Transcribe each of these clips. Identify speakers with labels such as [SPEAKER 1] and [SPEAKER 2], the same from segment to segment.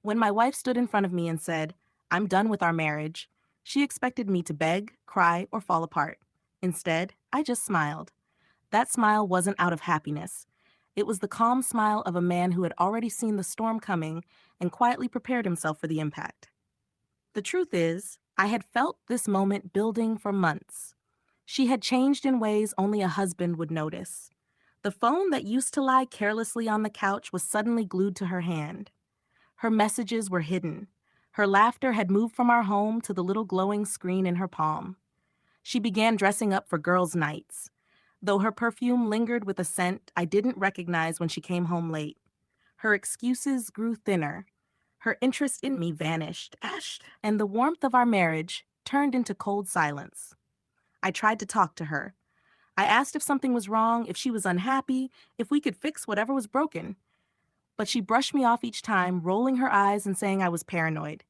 [SPEAKER 1] When my wife stood in front of me and said, "I'm done with our marriage," she expected me to beg, cry, or fall apart. Instead, I just smiled. That smile wasn't out of happiness. It was the calm smile of a man who had already seen the storm coming and quietly prepared himself for the impact. The truth is, I had felt this moment building for months. She had changed in ways only a husband would notice. The phone that used to lie carelessly on the couch was suddenly glued to her hand. Her messages were hidden. Her laughter had moved from our home to the little glowing screen in her palm. She began dressing up for girls' nights, though her perfume lingered with a scent I didn't recognize when she came home late. Her excuses grew thinner. Her interest in me vanished, and the warmth of our marriage turned into cold silence. I tried to talk to her. I asked if something was wrong, if she was unhappy, if we could fix whatever was broken. But she brushed me off each time, rolling her eyes and saying I was paranoid.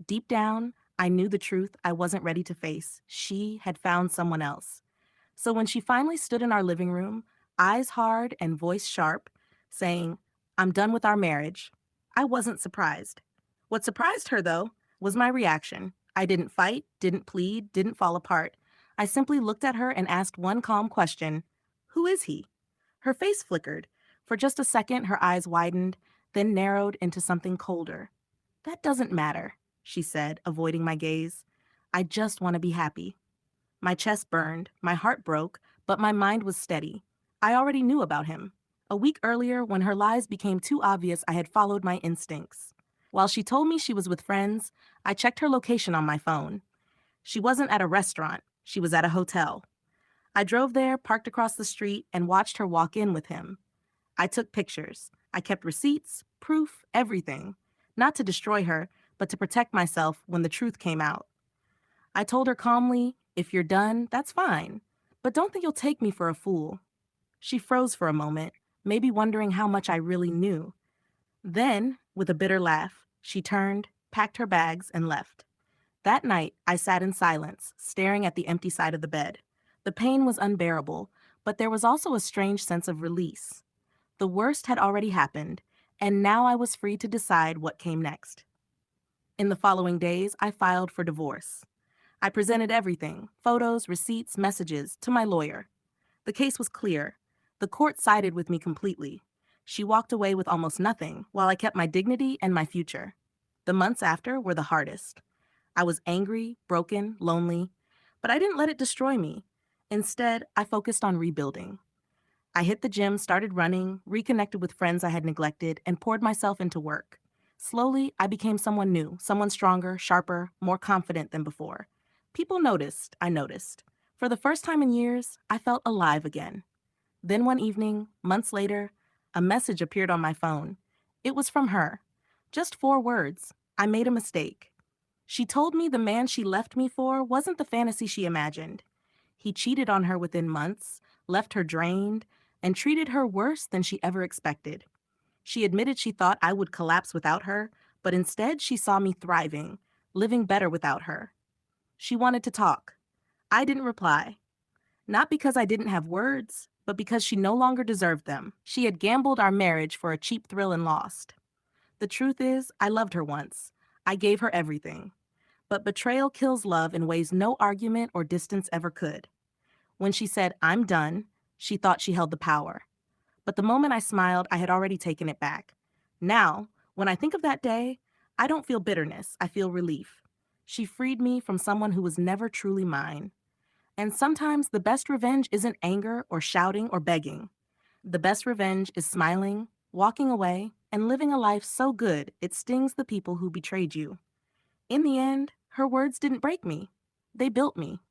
[SPEAKER 1] Deep down, I knew the truth I wasn't ready to face. She had found someone else. So when she finally stood in our living room, eyes hard and voice sharp, saying, "I'm done with our marriage," I wasn't surprised. What surprised her, though, was my reaction. I didn't fight, didn't plead, didn't fall apart. I simply looked at her and asked one calm question: "Who is he?" Her face flickered. For just a second, her eyes widened, then narrowed into something colder. "That doesn't matter," she said, avoiding my gaze. "I just want to be happy." My chest burned, my heart broke, but my mind was steady. I already knew about him. A week earlier, when her lies became too obvious, I had followed my instincts. While she told me she was with friends, I checked her location on my phone. She wasn't at a restaurant, she was at a hotel. I drove there, parked across the street, and watched her walk in with him. I took pictures. I kept receipts, proof, everything. Not to destroy her, but to protect myself when the truth came out. I told her calmly, "If you're done, that's fine. But don't think you'll take me for a fool." She froze for a moment, maybe wondering how much I really knew. Then, with a bitter laugh, she turned, packed her bags, and left. That night, I sat in silence, staring at the empty side of the bed. The pain was unbearable, but there was also a strange sense of release. The worst had already happened, and now I was free to decide what came next. In the following days, I filed for divorce. I presented everything, photos, receipts, messages, to my lawyer. The case was clear. The court sided with me completely. She walked away with almost nothing, while I kept my dignity and my future. The months after were the hardest. I was angry, broken, lonely, but I didn't let it destroy me. Instead, I focused on rebuilding. I hit the gym, started running, reconnected with friends I had neglected, and poured myself into work. Slowly, I became someone new, someone stronger, sharper, more confident than before. People noticed, I noticed. For the first time in years, I felt alive again. Then one evening, months later, a message appeared on my phone. It was from her. Just 4 words. I made a mistake. She told me the man she left me for wasn't the fantasy she imagined. He cheated on her within months, left her drained, and treated her worse than she ever expected. She admitted she thought I would collapse without her, but instead she saw me thriving, living better without her. She wanted to talk. I didn't reply. Not because I didn't have words, but because she no longer deserved them. She had gambled our marriage for a cheap thrill and lost. The truth is, I loved her once. I gave her everything. But betrayal kills love in ways no argument or distance ever could. When she said, "I'm done," she thought she held the power. But the moment I smiled, I had already taken it back. Now, when I think of that day, I don't feel bitterness, I feel relief. She freed me from someone who was never truly mine. And sometimes the best revenge isn't anger or shouting or begging. The best revenge is smiling, walking away, and living a life so good it stings the people who betrayed you. In the end, her words didn't break me. They built me.